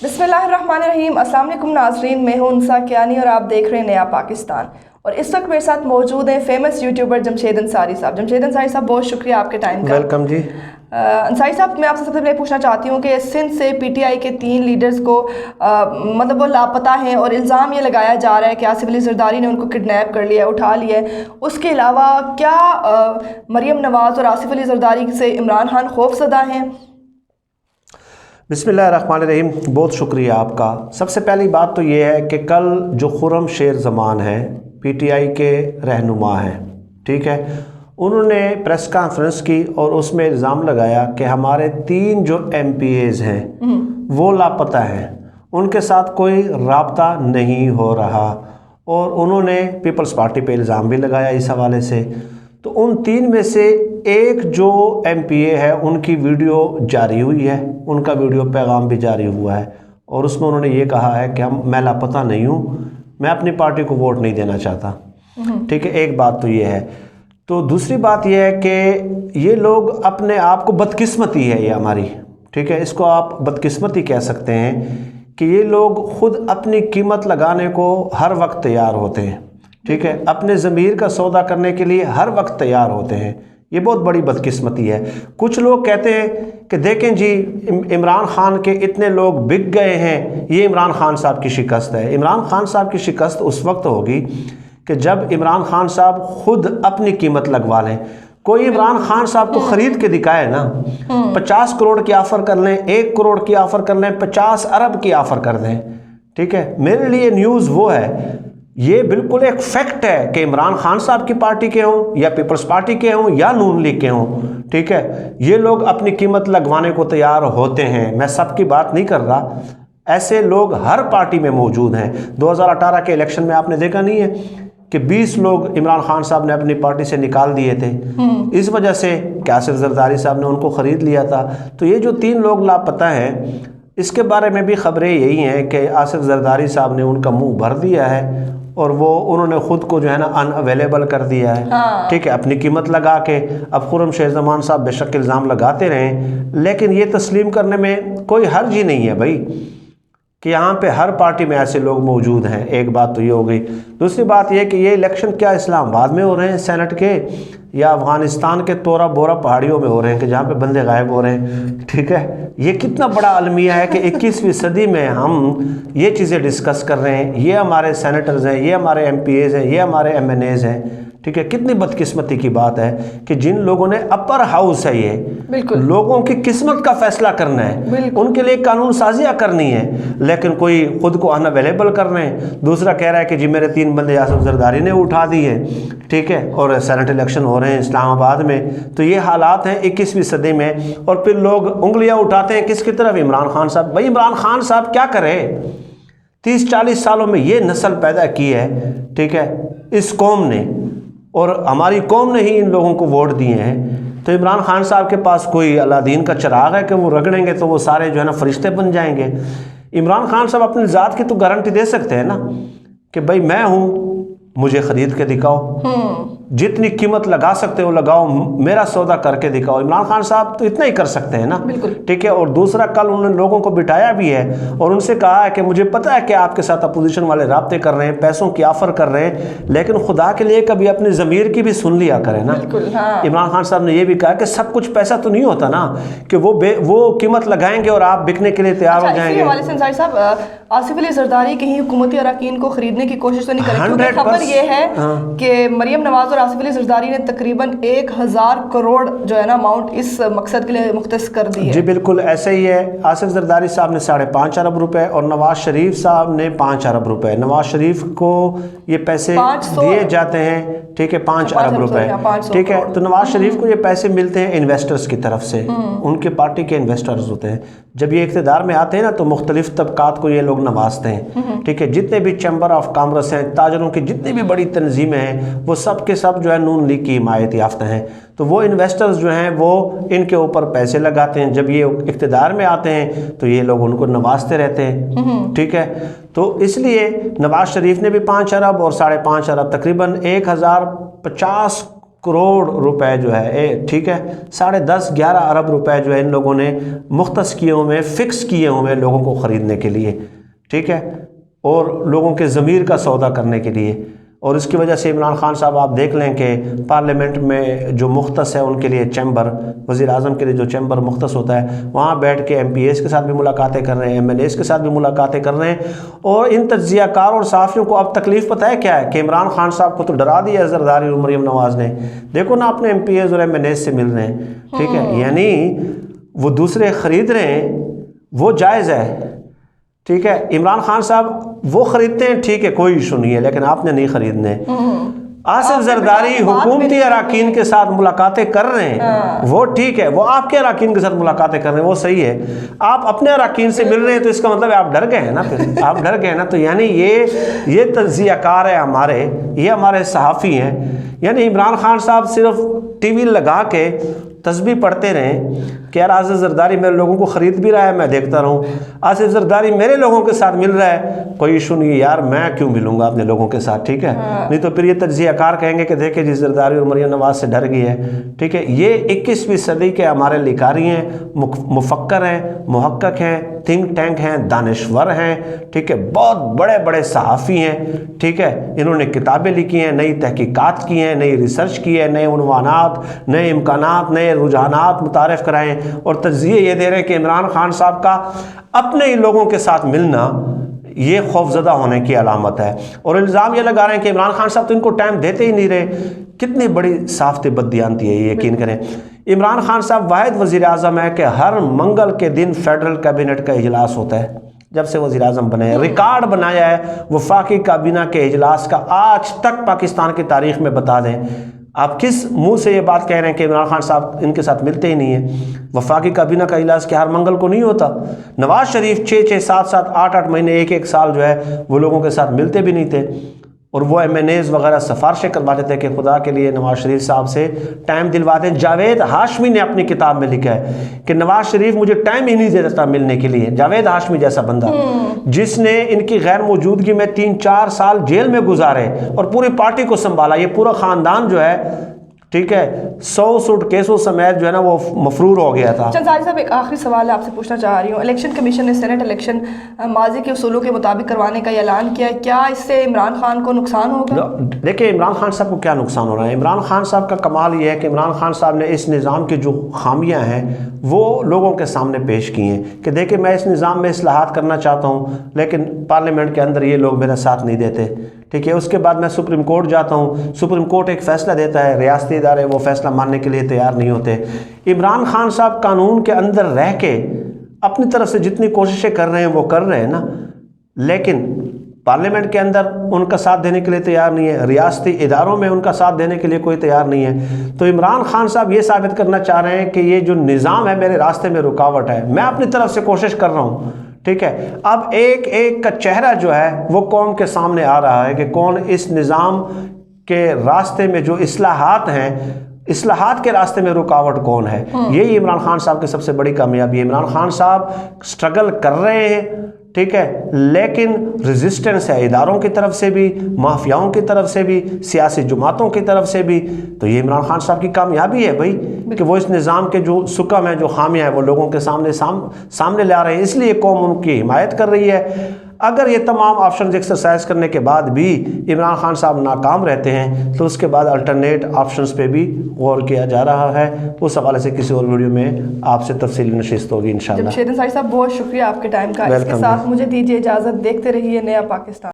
بسم اللہ الرحمن الرحیم. السلام علیکم ناظرین, میں ہوں انصاف اور آپ دیکھ رہے ہیں نیا پاکستان. اور اس وقت میرے ساتھ موجود ہیں فیمس یوٹیوبر جمشید انصاری صاحب. جمشید انصاری صاحب, بہت شکریہ آپ کے ٹائم کا. ویلکم جی. انصاری صاحب, میں آپ سے سب سے پہلے پوچھنا چاہتی ہوں کہ سندھ سے پی ٹی آئی کے 3 لیڈرز کو مطلب وہ لاپتہ ہیں, اور الزام یہ لگایا جا رہا ہے کہ آصف علی زرداری نے ان کو کڈنیپ کر لیا ہے, اٹھا لیا ہے. اس کے علاوہ کیا مریم نواز اور آصف علی زرداری سے عمران خان خوف زدہ ہیں؟ بسم اللہ الرحمن الرحیم. بہت شکریہ آپ کا. سب سے پہلی بات تو یہ ہے کہ کل جو خرم شیر زمان ہیں, پی ٹی آئی کے رہنما ہیں, ٹھیک ہے, انہوں نے پریس کانفرنس کی اور اس میں الزام لگایا کہ ہمارے 3 جو ایم پی ایز ہیں وہ لاپتہ ہیں, ان کے ساتھ کوئی رابطہ نہیں ہو رہا, اور انہوں نے پیپلز پارٹی پہ الزام بھی لگایا اس حوالے سے. تو ان 3 میں سے ایک جو ایم پی اے ہے ان کی ویڈیو جاری ہوئی ہے, ان کا ویڈیو پیغام بھی جاری ہوا ہے, اور اس میں انہوں نے یہ کہا ہے کہ میں لاپتہ نہیں ہوں, میں اپنی پارٹی کو ووٹ نہیں دینا چاہتا. ٹھیک ہے, ایک بات تو یہ ہے. تو دوسری بات یہ ہے کہ یہ لوگ اپنے آپ کو بدقسمتی ہے یہ ہماری, ٹھیک ہے, اس کو آپ بدقسمتی کہہ سکتے ہیں کہ یہ لوگ خود اپنی قیمت لگانے کو ہر وقت تیار ہوتے ہیں, ٹھیک ہے, اپنے ضمیر کا سودا کرنے کے لیے ہر وقت تیار ہوتے ہیں. یہ بہت بڑی بدقسمتی ہے. کچھ لوگ کہتے ہیں کہ دیکھیں جی عمران خان کے اتنے لوگ بک گئے ہیں, یہ عمران خان صاحب کی شکست ہے. عمران خان صاحب کی شکست اس وقت ہوگی کہ جب عمران خان صاحب خود اپنی قیمت لگوا لیں. کوئی عمران خان صاحب کو خرید کے دکھائے نا, 50 کروڑ کی آفر کر لیں, 1 کروڑ کی آفر کر لیں, 50 ارب کی آفر کر دیں, ٹھیک ہے. میرے لیے نیوز وہ ہے, یہ بالکل ایک فیکٹ ہے کہ عمران خان صاحب کی پارٹی کے ہوں یا پیپلز پارٹی کے ہوں یا نون لیگ کے ہوں, ٹھیک ہے, یہ لوگ اپنی قیمت لگوانے کو تیار ہوتے ہیں. میں سب کی بات نہیں کر رہا, ایسے لوگ ہر پارٹی میں موجود ہیں. 2018 کے الیکشن میں آپ نے دیکھا نہیں ہے کہ 20 لوگ عمران خان صاحب نے اپنی پارٹی سے نکال دیے تھے, اس وجہ سے کہ آصف زرداری صاحب نے ان کو خرید لیا تھا. تو یہ جو 3 لوگ لاپتہ ہیں, اس کے بارے میں بھی خبریں یہی ہیں کہ آصف زرداری صاحب نے ان کا منہ بھر دیا ہے, اور وہ انہوں نے خود کو جو ہے نا ان اویلیبل کر دیا ہے, ٹھیک ہے, اپنی قیمت لگا کے. اب خرم شیر زمان صاحب بے شک الزام لگاتے رہیں, لیکن یہ تسلیم کرنے میں کوئی حرج ہی نہیں ہے بھائی کہ یہاں پہ ہر پارٹی میں ایسے لوگ موجود ہیں. ایک بات تو یہ ہو گئی. دوسری بات یہ کہ یہ الیکشن کیا اسلام آباد میں ہو رہے ہیں سینٹ کے, یا افغانستان کے تورا بورا پہاڑیوں میں ہو رہے ہیں کہ جہاں پہ بندے غائب ہو رہے ہیں, ٹھیک ہے. یہ کتنا بڑا المیہ ہے کہ 21ویں صدی میں ہم یہ چیزیں ڈسکس کر رہے ہیں. یہ ہمارے سینیٹرز ہیں, یہ ہمارے ایم پی ایز ہیں, یہ ہمارے ایم این ایز ہیں, ٹھیک ہے. کتنی بدقسمتی کی بات ہے کہ جن لوگوں نے اپر ہاؤس ہے, یہ بالکل لوگوں کی قسمت کا فیصلہ کرنا ہے, ان کے لیے قانون سازیاں کرنی ہے, لیکن کوئی خود کو ان اویلیبل کر رہے ہیں. دوسرا کہہ رہا ہے کہ جی میرے 3 بندے آصف زرداری نے اٹھا دیے, ٹھیک ہے, اور سینٹ الیکشن ہو رہے ہیں اسلام آباد میں. تو یہ حالات ہیں 21ویں صدی میں, اور پھر لوگ انگلیاں اٹھاتے ہیں کس کی طرف؟ عمران خان صاحب. بھائی عمران خان صاحب کیا کرے؟ 30-40 سالوں میں یہ نسل پیدا کی ہے, ٹھیک ہے, اس قوم نے, اور ہماری قوم نے ہی ان لوگوں کو ووٹ دیے ہیں. تو عمران خان صاحب کے پاس کوئی اللہ دین کا چراغ ہے کہ وہ رگڑیں گے تو وہ سارے جو ہے نا فرشتے بن جائیں گے؟ عمران خان صاحب اپنی ذات کی تو گارنٹی دے سکتے ہیں نا کہ بھائی میں ہوں, مجھے خرید کے دکھاؤ, جتنی قیمت لگا سکتے ہو لگاؤ, میرا سودا کر کے دکھاؤ. عمران خان صاحب تو اتنا ہی کر سکتے ہیں نا, ٹھیک ہے. اور دوسرا, کل انہوں نے لوگوں کو بٹھایا بھی ہے اور ان سے کہا ہے کہ مجھے پتہ ہے کہ آپ کے ساتھ اپوزیشن والے رابطے کر رہے ہیں, پیسوں کی آفر کر رہے ہیں, لیکن خدا کے لیے کبھی اپنے ضمیر کی بھی سن لیا کریں نا. عمران خان صاحب نے یہ بھی کہا کہ سب کچھ پیسہ تو نہیں ہوتا نا کہ وہ قیمت لگائیں گے اور آپ بکنے کے لیے تیار ہو جائیں گے. آصف علی زرداری کہیں حکومتی اراکین کو خریدنے کی کوشش تو نہیں کریں؟ کیونکہ خبر یہ ہے کہ مریم نواز اور آصف علی زرداری نے تقریباً 1000 کروڑ جو ہے نا اماؤنٹ اس مقصد کے لیے مختص کر دی ہے. جی بالکل ایسا ہی ہے. آصف زرداری صاحب نے 5.5 ارب روپے اور نواز شریف صاحب نے 5 ارب روپے. نواز شریف کو یہ پیسے دیے جاتے ہیں, ٹھیک ہے, 5 ارب روپے, ٹھیک ہے. تو نواز شریف کو یہ پیسے ملتے ہیں انویسٹرز کی طرف سے, ان کے پارٹی کے انویسٹرز ہوتے ہیں. جب یہ اقتدار میں آتے ہیں نا تو مختلف طبقات کو یہ لوگ نوازتے ہیں, ٹھیک ہے. جتنے بھی چیمبر آف کامرس ہیں, تاجروں کی جتنی بھی بڑی تنظیمیں ہیں, وہ سب کے سب جو ہے نون لیگ کی حمایت یافتہ ہیں. تو وہ انویسٹرز جو ہیں وہ ان کے اوپر پیسے لگاتے ہیں. جب یہ اقتدار میں آتے ہیں تو یہ لوگ ان کو نوازتے رہتے ہیں, ٹھیک ہے. تو اس لیے نواز شریف نے بھی 5 ارب اور 5.5 ارب, تقریباً 1050 کروڑ روپے جو ہے ٹھیک ہے 10.5-11 ارب روپے جو ہے ان لوگوں نے مختص کیے ہوئے فکس کیے ہوئے لوگوں کو خریدنے کے لیے، ٹھیک ہے، اور لوگوں کے ضمیر کا سودا کرنے کے لیے. اور اس کی وجہ سے عمران خان صاحب آپ دیکھ لیں کہ پارلیمنٹ میں جو مختص ہے ان کے لیے چیمبر، وزیر اعظم کے لیے جو چیمبر مختص ہوتا ہے وہاں بیٹھ کے ایم پی ایز کے ساتھ بھی ملاقاتیں کر رہے ہیں، ایم ایل ایز کے ساتھ بھی ملاقاتیں کر رہے ہیں. اور ان تجزیہ کار اور صحافیوں کو اب تکلیف پتہ ہے کیا ہے کہ عمران خان صاحب کو تو ڈرا دیا زرداری اور مریم نواز نے. دیکھو نا اپنے ایم پی ایز اور ایم ایل ایز سے مل رہے ہیں، ٹھیک ہے، یعنی وہ دوسرے خرید رہے ہیں وہ جائز ہے، ٹھیک ہے. عمران خان صاحب وہ خریدتے ہیں، ٹھیک ہے، کوئی ایشو نہیں ہے، لیکن آپ نے نہیں خریدنے. آصف زرداری حکومتی اراکین کے ساتھ ملاقاتیں کر رہے ہیں، وہ ٹھیک ہے، وہ آپ کے اراکین کے ساتھ ملاقاتیں کر رہے ہیں، وہ صحیح ہے. آپ اپنے اراکین سے مل رہے ہیں تو اس کا مطلب ہے آپ ڈر گئے ہیں نا، پھر آپ ڈر گئے نا. تو یعنی یہ تجزیہ کار ہے ہمارے، یہ ہمارے صحافی ہیں. یعنی عمران خان صاحب صرف ٹی وی لگا کے تسبیح پڑھتے رہیں کہ یار آصف زرداری میرے لوگوں کو خرید بھی رہا ہے، میں دیکھتا رہوں، آصف زرداری میرے لوگوں کے ساتھ مل رہا ہے، کوئی ایشو نہیں ہے یار، میں کیوں ملوں گا اپنے لوگوں کے ساتھ، ٹھیک ہے. نہیں تو پھر یہ تجزیہ کار کہیں گے کہ دیکھیں جی زرداری اور مریم نواز سے ڈر گئی ہے، ٹھیک ہے. یہ 21ویں صدی کے ہمارے لکھاری ہیں، مفکر ہیں، محقق ہیں، تھنک ٹینک ہیں، دانشور ہیں، ٹھیک ہے، بہت بڑے بڑے صحافی ہیں، ٹھیک ہے. انہوں نے کتابیں لکھی ہیں، نئی تحقیقات کی ہیں، نئی ریسرچ کی ہے، نئے عنوانات، نئے امکانات، نئے رجحانات متعارف کرائیں، اور تجزیے یہ دے رہے ہیں کہ عمران خان صاحب کا اپنے ہی لوگوں کے ساتھ ملنا یہ خوفزدہ ہونے کی علامت ہے. اور الزام یہ لگا رہے ہیں کہ عمران خان صاحب تو ان کو ٹائم دیتے ہی نہیں رہے. کتنی بڑی صافت بددیانتی ہے یہ، یقین کریں. عمران خان صاحب واحد وزیر اعظم ہے کہ ہر منگل کے دن فیڈرل کابینٹ کا اجلاس ہوتا ہے جب سے وزیر اعظم بنے ہیں. ریکارڈ بنایا ہے وفاقی کابینہ کے اجلاس کا، آج تک پاکستان کی تاریخ میں بتا دیں آپ کس منہ سے یہ بات کہہ رہے ہیں کہ عمران خان صاحب ان کے ساتھ ملتے ہی نہیں ہیں. وفاقی کابینہ کا اجلاس کیا ہر منگل کو نہیں ہوتا؟ نواز شریف 6-6 7-7 8-8 مہینے ایک سال جو ہے وہ لوگوں کے ساتھ ملتے بھی نہیں تھے، اور وہ ایم این ایز وغیرہ سفارشیں کرواتے تھے کہ خدا کے لیے نواز شریف صاحب سے ٹائم دلوا دیں. جاوید ہاشمی نے اپنی کتاب میں لکھا ہے کہ نواز شریف مجھے ٹائم ہی نہیں دیتا ملنے کے لیے. جاوید ہاشمی جیسا بندہ جس نے ان کی غیر موجودگی میں 3-4 سال جیل میں گزارے اور پوری پارٹی کو سنبھالا. یہ پورا خاندان جو ہے، ٹھیک ہے، 100 سوٹ کیسوں سمیت جو ہے نا وہ مفرور ہو گیا تھا. زرداری صاحب ایک آخری سوال آپ سے پوچھنا چاہ رہی ہوں. الیکشن کمیشن نے سینیٹ الیکشن ماضی کے اصولوں کے مطابق کروانے کا اعلان کیا ہے، کیا اس سے عمران خان کو نقصان ہوگا؟ دیکھیں عمران خان صاحب کو کیا نقصان ہو رہا ہے. عمران خان صاحب کا کمال یہ ہے کہ عمران خان صاحب نے اس نظام کی جو خامیاں ہیں وہ لوگوں کے سامنے پیش کی ہیں کہ دیکھیں میں اس نظام میں اصلاحات کرنا چاہتا ہوں لیکن پارلیمنٹ کے اندر یہ لوگ میرا ساتھ نہیں دیتے، ٹھیک ہے. اس کے بعد میں سپریم کورٹ جاتا ہوں، سپریم کورٹ ایک فیصلہ دیتا ہے، ریاستی ادارے وہ فیصلہ ماننے کے لیے تیار نہیں ہوتے. عمران خان صاحب قانون کے اندر رہ کے اپنی طرف سے جتنی کوششیں کر رہے ہیں وہ کر رہے ہیں نا، لیکن پارلیمنٹ کے اندر ان کا ساتھ دینے کے لیے تیار نہیں ہے، ریاستی اداروں میں ان کا ساتھ دینے کے لیے کوئی تیار نہیں ہے. تو عمران خان صاحب یہ ثابت کرنا چاہ رہے ہیں کہ یہ جو نظام ہے میرے راستے میں رکاوٹ ہے، میں اپنی طرف سے کوشش کر رہا ہوں، ٹھیک ہے. اب ایک ایک کا چہرہ جو ہے وہ قوم کے سامنے آ رہا ہے کہ کون اس نظام کے راستے میں جو اصلاحات ہیں، اصلاحات کے راستے میں رکاوٹ کون ہے. یہی عمران خان صاحب کی سب سے بڑی کامیابی ہے. عمران خان صاحب سٹرگل کر رہے ہیں، ٹھیک ہے، لیکن ریزسٹنس ہے اداروں کی طرف سے بھی، مافیاؤں کی طرف سے بھی، سیاسی جماعتوں کی طرف سے بھی. تو یہ عمران خان صاحب کی کامیابی ہے بھائی کہ وہ اس نظام کے جو سکم ہیں، جو خامیاں ہیں، وہ لوگوں کے سامنے لے آ رہے ہیں. اس لیے قوم ان کی حمایت کر رہی ہے. اگر یہ تمام آپشنز ایکسرسائز کرنے کے بعد بھی عمران خان صاحب ناکام رہتے ہیں تو اس کے بعد الٹرنیٹ آپشنز پہ بھی غور کیا جا رہا ہے. اس حوالے سے کسی اور ویڈیو میں آپ سے تفصیلی نشست ہوگی انشاءاللہ. انصاری صاحب بہت شکریہ آپ کے ٹائم کا. اس کے ساتھ مجھے دیجیے اجازت. دیکھتے رہیے نیا پاکستان.